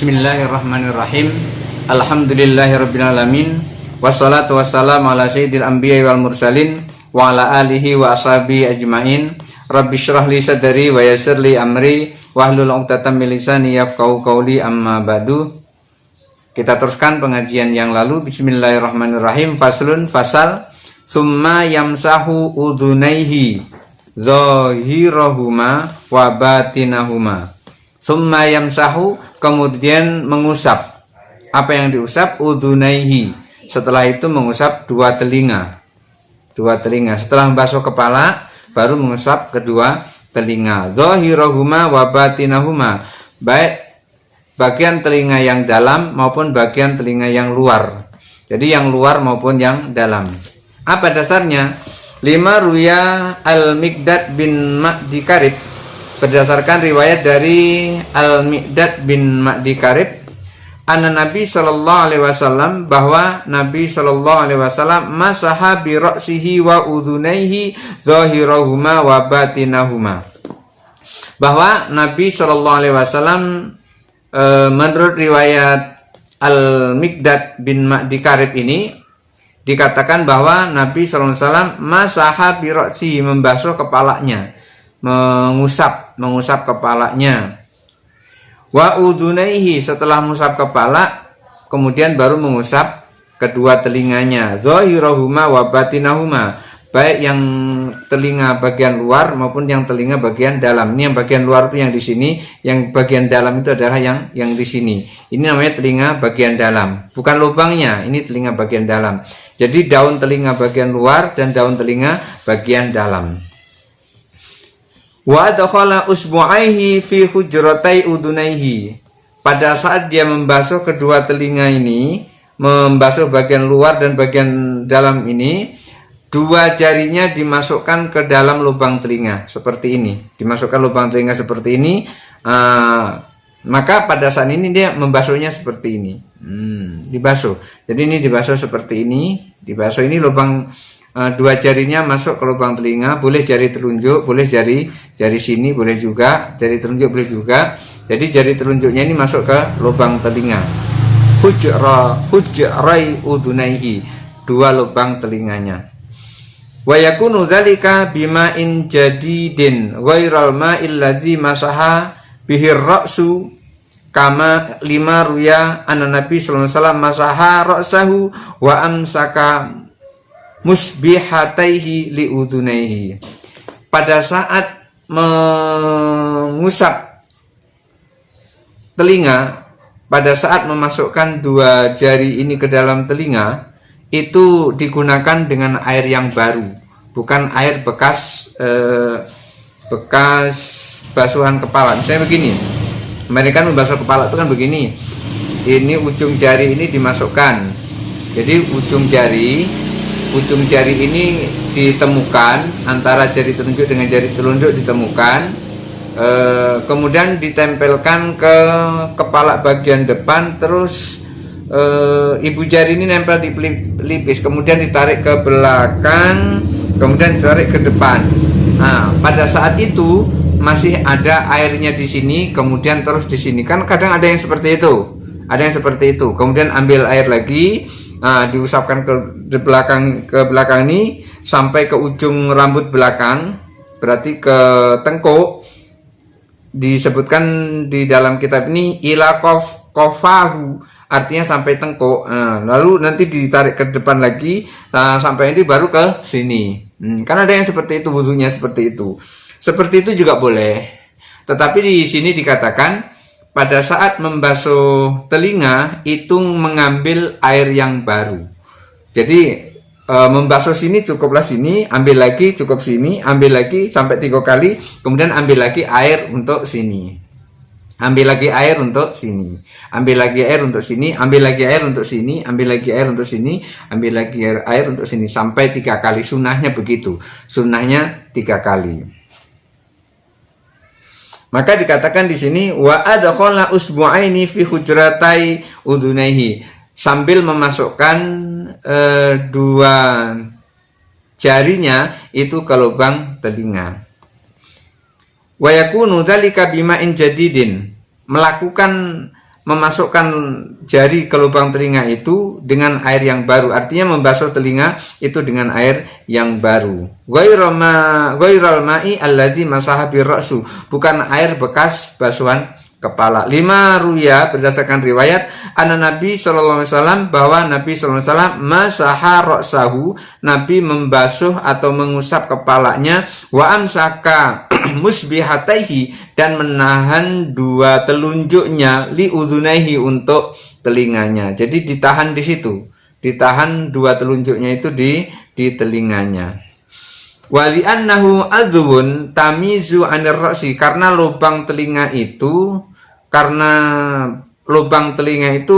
Bismillahirrahmanirrahim. Alhamdulillahirrabbilalamin. Wassalatu wassalamu ala sayyidil anbiya wal mursalin wa ala alihi wa ashabihi ajmain. Rabbi syrah li sadri wa yassir li amri wahlul 'uqdatam min lisani yafqahu qawli, amma ba'du. Kita teruskan pengajian yang lalu. Bismillahirrahmanirrahim. Faslun, fasal. Summa yamsahu udhunaihi zahirahuma wa batinahuma. Summa yamsahu, kemudian mengusap. Apa yang diusap? Udhunaihi. Setelah itu mengusap dua telinga. Setelah membasuh kepala, baru mengusap kedua telinga. Zahirahuma wa batinahuma, baik bagian telinga yang dalam maupun bagian telinga yang luar. Jadi yang luar maupun yang dalam. Apa dasarnya? Lima ruya al-Miqdad bin Ma'di Karib, berdasarkan riwayat dari Al-Miqdad bin Ma'di Karib, anna Nabi sallallahu alaihi wasallam, bahwa Nabi sallallahu alaihi wasallam masaha bi ra'sihi wa udhunaihi zahirahuma wa batinahuma. Bahwa Nabi sallallahu alaihi wasallam menurut riwayat Al-Miqdad bin Ma'di Karib ini dikatakan bahwa Nabi sallallahu alaihi wasallam masaha bi ra'sihi, membasuh kepalanya, mengusap kepalanya. Wa udhunaihi, setelah mengusap kepala kemudian baru mengusap kedua telinganya. Zahirahuma wa batinahuma, baik yang telinga bagian luar maupun yang telinga bagian dalam. Ini yang bagian luar itu yang di sini, yang bagian dalam itu adalah yang di sini. Ini namanya telinga bagian dalam, bukan lubangnya, ini telinga bagian dalam. Jadi daun telinga bagian luar dan daun telinga bagian dalam. Wa adkhala usbu'aihi fi hujratai udunaihi, pada saat dia membasuh kedua telinga ini, membasuh bagian luar dan bagian dalam ini, dua jarinya dimasukkan ke dalam lubang telinga seperti ini, dimasukkan lubang telinga seperti ini. Maka pada saat ini dia membasuhnya seperti ini, dibasuh. Jadi ini dibasuh seperti ini, dibasuh ini lubang. Dua jarinya masuk ke lubang telinga, boleh jari telunjuk, boleh jari sini, boleh juga jari telunjuk, boleh juga. Jadi jari telunjuknya ini masuk ke lubang telinga. Hujrai udunaihi, dua lubang telinganya. Wa yakunu dzalika bima'in jadidin ghairal ma'il ladzi masaha bihi ra'su, kama lima ruya anna Nabi sallallahu alaihi wasallam masaha ra'sahu wa amsaka musbihataihi liudunaihi. Pada saat mengusap telinga, pada saat memasukkan dua jari ini ke dalam telinga, itu digunakan dengan air yang baru, bukan air bekas basuhan kepala. Misalnya begini, mereka membasuh kepala itu kan begini, ini ujung jari ini dimasukkan, jadi ujung jari ini ditemukan, antara jari telunjuk dengan jari telunjuk ditemukan, kemudian ditempelkan ke kepala bagian depan, terus ibu jari ini nempel di pelipis, kemudian ditarik ke belakang, kemudian ditarik ke depan. Nah, pada saat itu masih ada airnya di sini, kemudian terus di sini. Kan kadang ada yang seperti itu, kemudian ambil air lagi. Diusapkan ke belakang ini sampai ke ujung rambut belakang, berarti ke tengkuk. Disebutkan di dalam kitab ini ila kofahu, artinya sampai tengkuk. Lalu nanti ditarik ke depan lagi, sampai ini baru ke sini. Kan ada yang seperti itu, wudunya seperti itu. Seperti itu juga boleh. Tetapi di sini dikatakan pada saat membasuh telinga itu mengambil air yang baru. Jadi membasuh sini cukuplah sini, ambil lagi cukup sini, ambil lagi sampai 3 kali, kemudian ambil lagi air untuk sini. Ambil lagi air untuk sini. Ambil lagi air untuk sini, ambil lagi air untuk sini, ambil lagi air untuk sini, ambil lagi air untuk sini sampai 3 kali. Sunnahnya begitu. Sunnahnya 3 kali. Maka dikatakan di sini wa adkhala usbu'aini fi hujratai udunaihi, sambil memasukkan dua jarinya itu ke lubang telinga. Wa yakunu dzalika bima'in jadidin, melakukan memasukkan jari ke lubang telinga itu dengan air yang baru, artinya membasuh telinga itu dengan air yang baru. Ghairal ma'i alladzi masaha birra'su, bukan air bekas basuhan kepala. 5 ruya, berdasarkan riwayat Nabi sallallahu alaihi wasallam, bahwa Nabi sallallahu alaihi wasallam masaha ra'sahu, Nabi membasuh atau mengusap kepalanya, wa amsaka musbihataihi, dan menahan 2 telunjuknya, li udhunaihi, untuk telinganya. Jadi ditahan di situ, ditahan 2 telunjuknya itu di telinganya. Wali annahu adhun tamizu anir ra'si, karena lubang telinga itu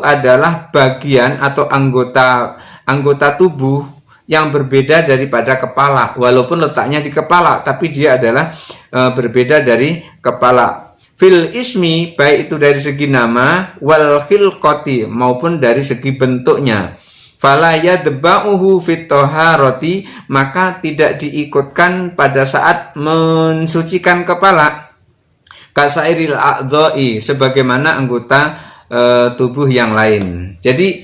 adalah bagian atau anggota tubuh yang berbeda daripada kepala, walaupun letaknya di kepala, tapi dia adalah berbeda dari kepala. Fil ismi, baik itu dari segi nama, wal khilqati, maupun dari segi bentuknya. Fala yadba'uhu fit taharati, maka tidak diikutkan pada saat mensucikan kepala. Kasairil a'dha'i, sebagaimana anggota tubuh yang lain. Jadi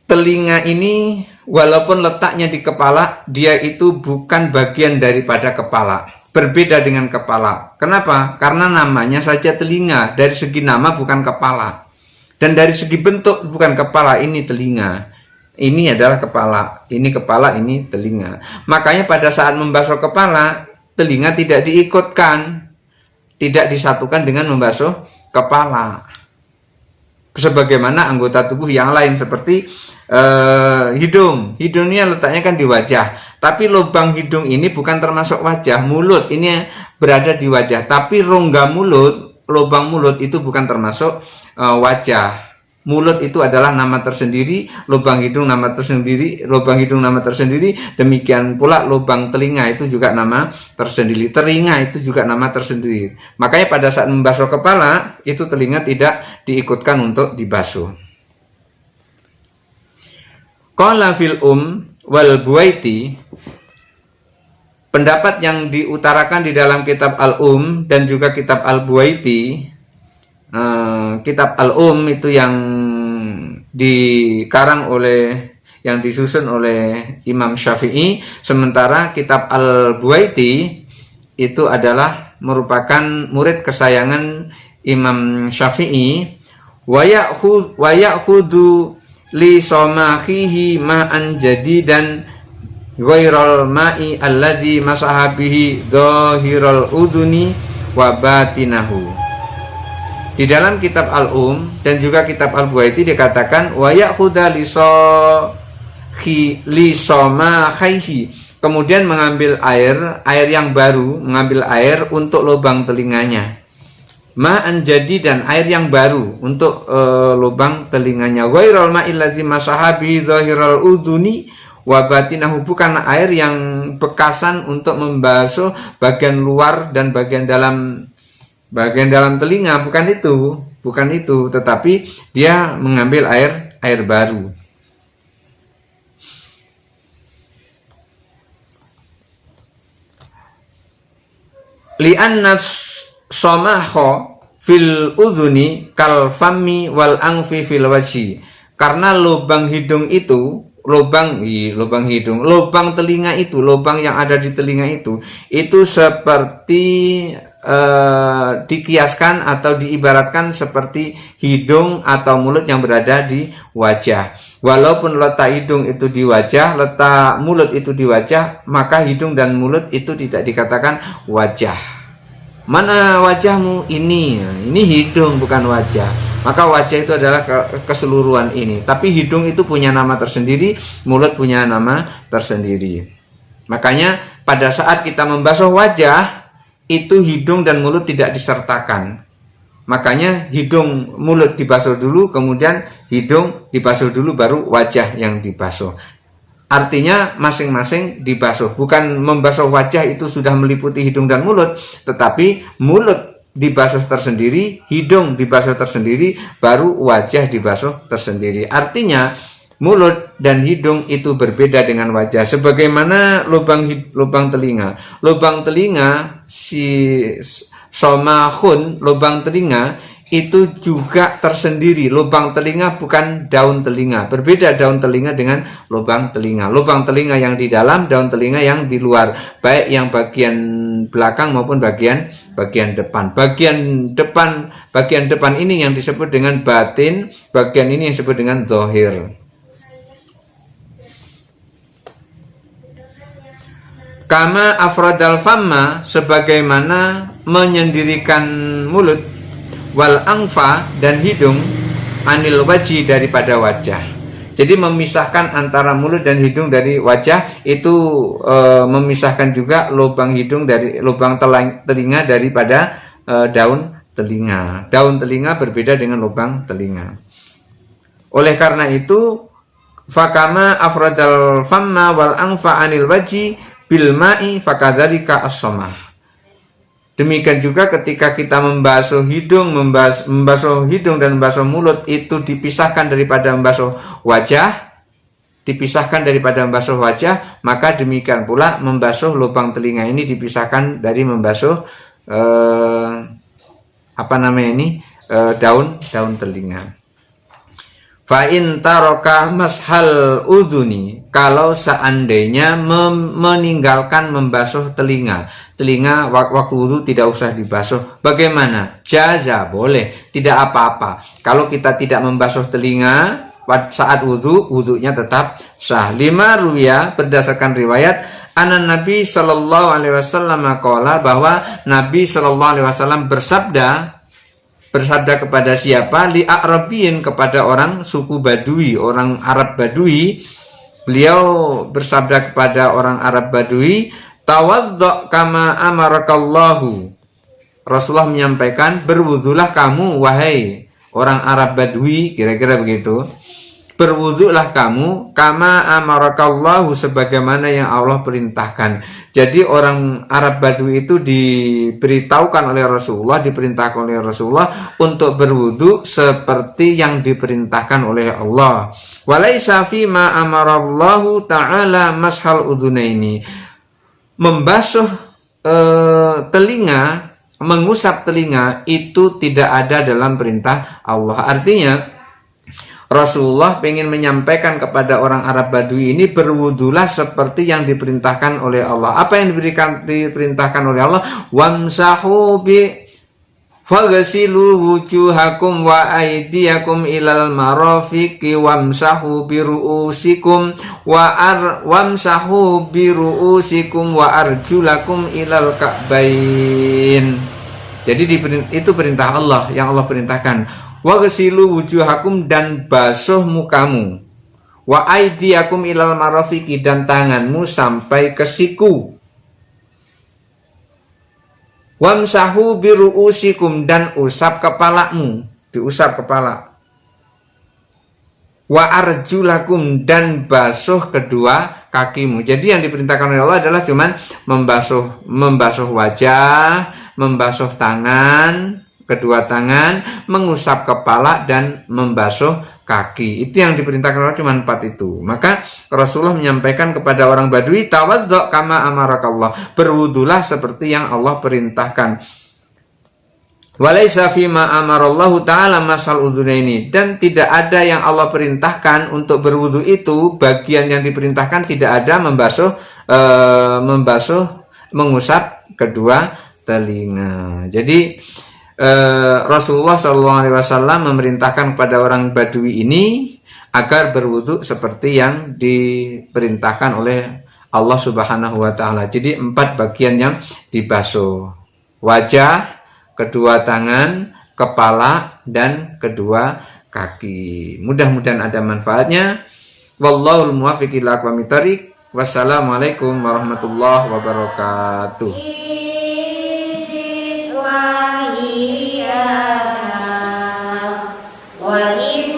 telinga ini walaupun letaknya di kepala, dia itu bukan bagian daripada kepala, berbeda dengan kepala. Kenapa? Karena namanya saja telinga, dari segi nama bukan kepala, dan dari segi bentuk bukan kepala, ini telinga, ini adalah kepala, ini telinga. Makanya pada saat membasuh kepala, telinga tidak diikutkan, tidak disatukan dengan membasuh kepala, sebagaimana anggota tubuh yang lain seperti hidung. Hidungnya letaknya kan di wajah, tapi lubang hidung ini bukan termasuk wajah. Mulut ini berada di wajah, tapi rongga mulut, lubang mulut itu bukan termasuk wajah. Mulut itu adalah nama tersendiri, lubang hidung nama tersendiri, demikian pula lubang telinga itu juga nama tersendiri, telinga itu juga nama tersendiri. Makanya pada saat membasuh kepala, itu telinga tidak diikutkan untuk dibasuh. Qala fil wal Buaiti, pendapat yang diutarakan di dalam kitab al dan juga kitab al Buaiti. Kitab al itu yang disusun oleh Imam Syafi'i, sementara kitab al Buaiti itu adalah merupakan murid kesayangan Imam Syafi'i. Wa ya'khudhu li somahihi ma'an jadidan ghairal ma'i alladhi masaha bihi dhahiral udhuni wa batinahu. Di dalam kitab al dan juga kitab al-Buaiti dikatakan wa ya'khudha li somahaihi, kemudian mengambil air yang baru, mengambil air untuk lubang telinganya. Ma'an jadi, dan air yang baru untuk lubang telinganya. Ghairal ma'il ladzi masaha bi dhahiral udhuni wa batinahu, bukan air yang bekasan untuk membasuh bagian luar dan bagian dalam telinga, bukan itu, tetapi dia mengambil air baru. Li'anna somaho fil udhuni kal fami wal angfi fil wajhi, karena lubang hidung itu, lubang telinga itu, lubang yang ada di telinga itu seperti dikiaskan atau diibaratkan seperti hidung atau mulut yang berada di wajah. Walaupun letak hidung itu di wajah, letak mulut itu di wajah, maka hidung dan mulut itu tidak dikatakan wajah. Mana wajahmu? Ini hidung, bukan wajah. Maka wajah itu adalah keseluruhan ini. Tapi hidung itu punya nama tersendiri, mulut punya nama tersendiri. Makanya pada saat kita membasuh wajah, itu hidung dan mulut tidak disertakan. Makanya hidung mulut dibasuh dulu, kemudian hidung dibasuh dulu, baru wajah yang dibasuh. Artinya masing-masing dibasuh. Bukan membasuh wajah itu sudah meliputi hidung dan mulut, tetapi mulut dibasuh tersendiri, hidung dibasuh tersendiri, baru wajah dibasuh tersendiri. Artinya mulut dan hidung itu berbeda dengan wajah. Sebagaimana lubang telinga. Lubang telinga, si somahun, lubang telinga itu juga tersendiri. Lubang telinga bukan daun telinga. Berbeda daun telinga dengan lubang telinga. Lubang telinga yang di dalam, daun telinga yang di luar. Baik yang bagian belakang maupun bagian depan. Bagian depan ini yang disebut dengan batin, bagian ini yang disebut dengan zahir. Kama afradal famma, sebagaimana menyendirikan mulut, wal angfa dan hidung, anil wajhi daripada wajah. Jadi memisahkan antara mulut dan hidung dari wajah itu memisahkan juga lubang hidung dari lubang telinga daripada daun telinga. Daun telinga berbeda dengan lubang telinga. Oleh karena itu, fakama afradal famma wal angfa anil wajhi bil ma'i fakadzalika as-samah. Demikian juga ketika kita membasuh hidung dan membasuh mulut itu dipisahkan daripada membasuh wajah, maka demikian pula membasuh lubang telinga ini dipisahkan dari membasuh daun telinga. Fa in taraka mashal udhuni, kalau seandainya meninggalkan membasuh telinga waktu wudu tidak usah dibasuh, bagaimana? Jaza, boleh, tidak apa-apa. Kalau kita tidak membasuh telinga saat wudunya tetap sah. Lima ruya, berdasarkan riwayat anan Nabi sallallahu alaihi wasallam qala, bahwa Nabi sallallahu alaihi wasallam bersabda kepada siapa? Li a'rabiyin, kepada orang suku Badui, orang Arab Badui. Beliau bersabda kepada orang Arab Badui, tawaddo' kama amarakallahu. Rasulullah menyampaikan, berwudulah kamu wahai orang Arab Badui, kira-kira begitu. Berwudulah kamu kama amarakallahu, sebagaimana yang Allah perintahkan. Jadi orang Arab Badui itu diperintahkan oleh Rasulullah untuk berwudu seperti yang diperintahkan oleh Allah. Walaisa fi ma amarallahu ta'ala mashal udhunaini. Membasuh telinga, mengusap telinga itu tidak ada dalam perintah Allah. Artinya Rasulullah ingin menyampaikan kepada orang Arab Badui ini, berwudulah seperti yang diperintahkan oleh Allah. Apa yang diperintahkan oleh Allah? Wamsahu bi faghsilu wujuhakum wa aydiyakum ilal marafiqi wamsahu bi ru'usikum wamsahu bi ru'usikum wa arjulakum ilal ka'bain. Jadi itu perintah Allah, yang Allah perintahkan. Wa ghsilu wujuhakum, dan basuh mukamu. Wa aydiyakum ilal marafiqi, dan tanganmu sampai ke siku. Wamsahu biru'usikum, dan usap kepalamu, diusap kepala. Wa arjulakum, dan basuh kedua kakimu. Jadi yang diperintahkan oleh Allah adalah cuman membasuh wajah, membasuh tangan, kedua tangan, mengusap kepala, dan membasuh kaki. Itu yang diperintahkan Allah, cuma 4 itu. Maka Rasulullah menyampaikan kepada orang Badui, tawaddo' kama amarakallah, berwudulah seperti yang Allah perintahkan. Walaisa fima amarallahu ta'ala masal udhunaini, dan tidak ada yang Allah perintahkan untuk berwudu itu, bagian yang diperintahkan tidak ada mengusap kedua telinga. Jadi Rasulullah SAW memerintahkan kepada orang Badui ini agar berwudu seperti yang diperintahkan oleh Allah Subhanahu wa Ta'ala. Jadi 4 bagian yang dibasuh: wajah, kedua tangan, kepala, dan kedua kaki. Mudah-mudahan ada manfaatnya. Wallahul muwaffiq ila aqwamit thoriq. Wassalamualaikum warahmatullahi wabarakatuh. وإيانا